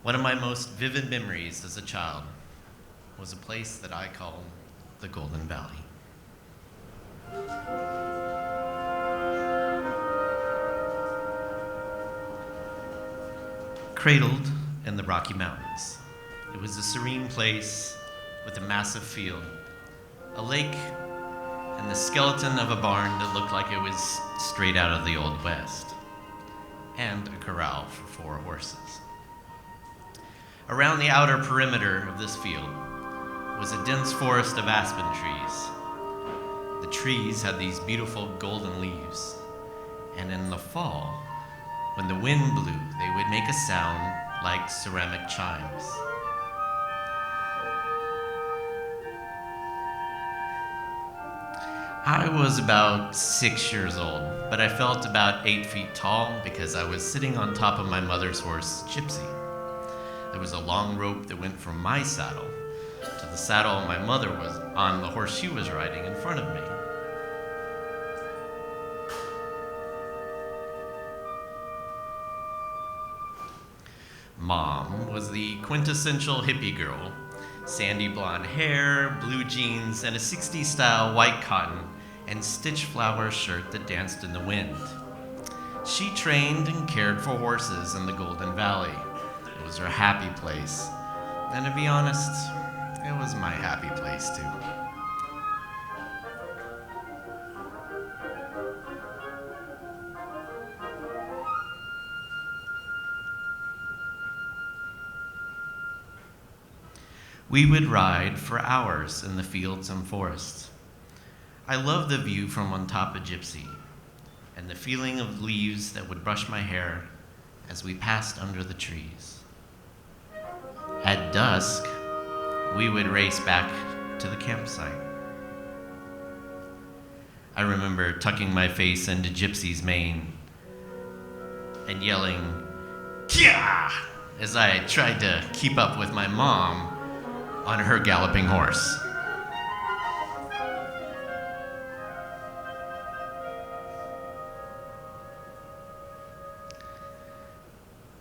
One of my most vivid memories as a child was a place that I called the Golden Valley. Cradled in the Rocky Mountains, it was a serene place with a massive field, a lake, and the skeleton of a barn that looked like it was straight out of the Old West, and a corral for 4 horses. Around the outer perimeter of this field was a dense forest of aspen trees. The trees had these beautiful golden leaves, and in the fall, when the wind blew, they would make a sound like ceramic chimes. I was about 6 years old, but I felt about 8 feet tall because I was sitting on top of my mother's horse, Gypsy. There was a long rope that went from my saddle to the saddle my mother was on the horse she was riding in front of me. Mom was the quintessential hippie girl, sandy blonde hair, blue jeans, and a 60s style white cotton and stitch flower shirt that danced in the wind. She trained and cared for horses in the Golden Valley. It was her happy place. And to be honest, it was my happy place too. We would ride for hours in the fields and forests. I loved the view from on top of Gypsy and the feeling of leaves that would brush my hair as we passed under the trees. At dusk, we would race back to the campsite. I remember tucking my face into Gypsy's mane and yelling, "Kia!" as I tried to keep up with my mom on her galloping horse.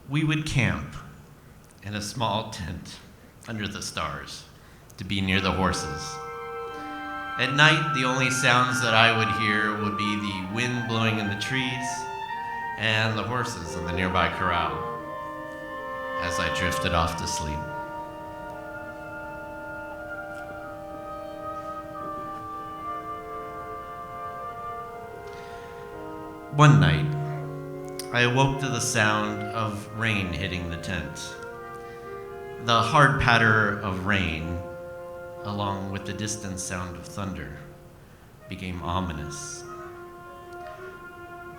We would camp in a small tent under the stars to be near the horses. At night, the only sounds that I would hear would be the wind blowing in the trees and the horses in the nearby corral as I drifted off to sleep. One night, I awoke to the sound of rain hitting the tent. The hard patter of rain, along with the distant sound of thunder, became ominous.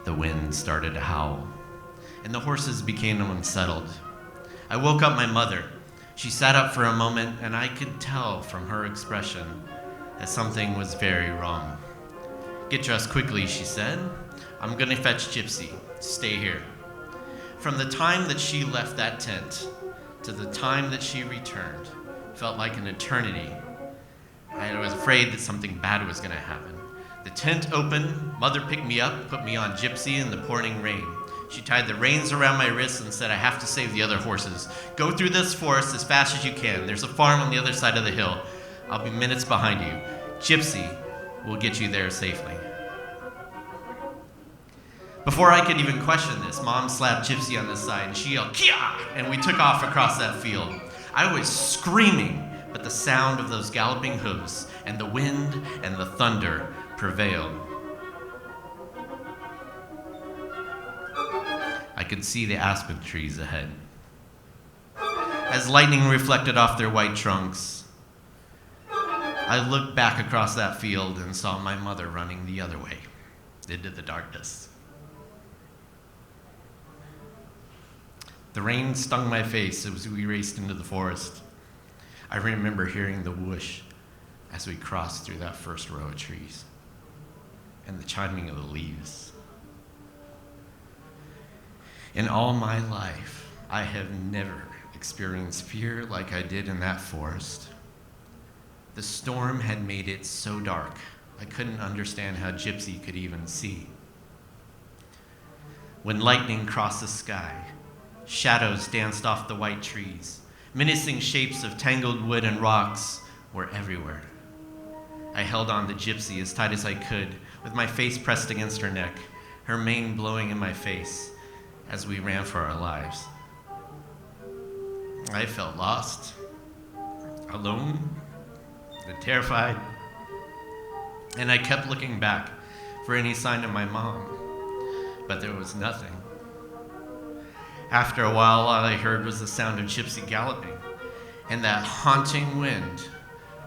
The wind started to howl, and the horses became unsettled. I woke up my mother. She sat up for a moment, and I could tell from her expression that something was very wrong. "Get dressed quickly," she said. "I'm gonna fetch Gypsy. Stay here." From the time that she left that tent to the time that she returned felt like an eternity. I was afraid that something bad was gonna happen. The tent opened, Mother picked me up, put me on Gypsy in the pouring rain. She tied the reins around my wrists and said, "I have to save the other horses. Go through this forest as fast as you can. There's a farm on the other side of the hill. I'll be minutes behind you. Gypsy will get you there safely." Before I could even question this, Mom slapped Gypsy on the side and she yelled, "Kia!" and we took off across that field. I was screaming, but the sound of those galloping hooves and the wind and the thunder prevailed. I could see the aspen trees ahead. As lightning reflected off their white trunks, I looked back across that field and saw my mother running the other way, into the darkness. The rain stung my face as we raced into the forest. I remember hearing the whoosh as we crossed through that first row of trees and the chiming of the leaves. In all my life, I have never experienced fear like I did in that forest. The storm had made it so dark, I couldn't understand how Gypsy could even see. When lightning crossed the sky, Shadows danced off the white trees. Menacing shapes of tangled wood and rocks were everywhere. I held on to Gypsy as tight as I could, with my face pressed against her neck, her mane blowing in my face as we ran for our lives. I felt lost, alone, and terrified, and I kept looking back for any sign of my mom, but there was nothing. After a while, all I heard was the sound of Gypsy galloping and that haunting wind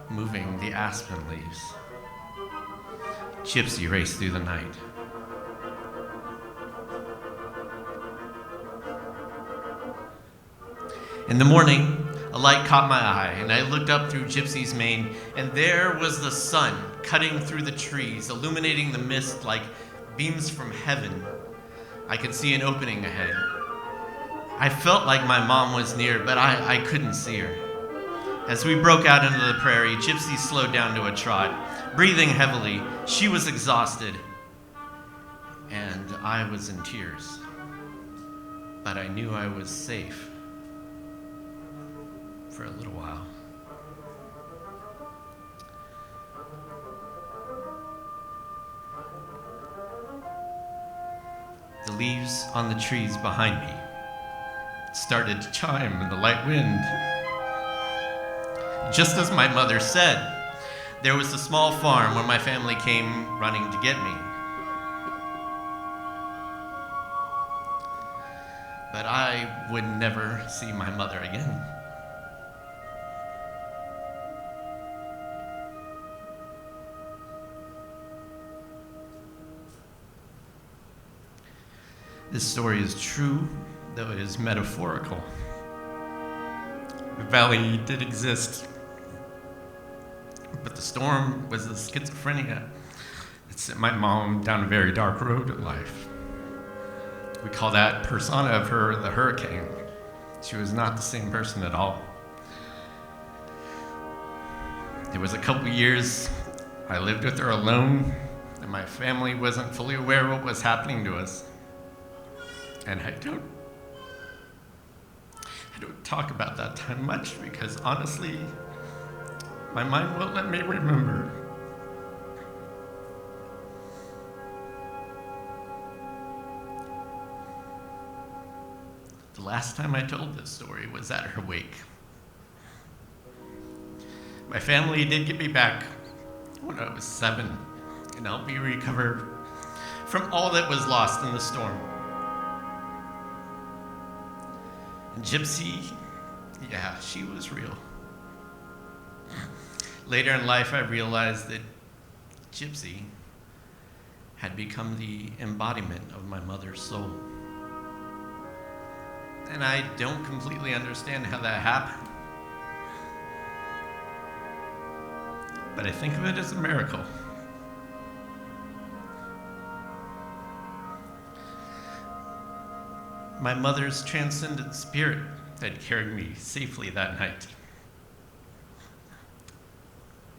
moving the aspen leaves. Gypsy raced through the night. In the morning, a light caught my eye, and I looked up through Gypsy's mane, and there was the sun cutting through the trees, illuminating the mist like beams from heaven. I could see an opening ahead. I felt like my mom was near, but I couldn't see her. As we broke out into the prairie, Gypsy slowed down to a trot, breathing heavily. She was exhausted, and I was in tears. But I knew I was safe for a little while. The leaves on the trees behind me started to chime in the light wind. Just as my mother said, there was a small farm where my family came running to get me. But I would never see my mother again. This story is true, though it is metaphorical. The valley did exist, but the storm was the schizophrenia that sent my mom down a very dark road in life. We call that persona of her the hurricane. She was not the same person at all. There was a couple years I lived with her alone, and my family wasn't fully aware of what was happening to us. And I don't talk about that time much because honestly, my mind won't let me remember. The last time I told this story was at her wake. My family did get me back when I was 7 and helped me recover from all that was lost in the storm. And Gypsy, yeah, she was real. Later in life, I realized that Gypsy had become the embodiment of my mother's soul. And I don't completely understand how that happened. But I think of it as a miracle. My mother's transcendent spirit had carried me safely that night,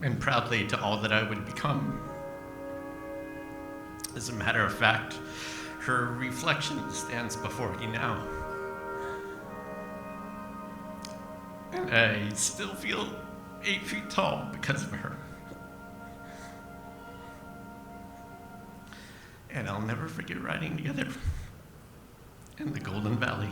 and proudly to all that I would become. As a matter of fact, her reflection stands before me now. And I still feel 8 feet tall because of her. And I'll never forget riding together in the Golden Valley.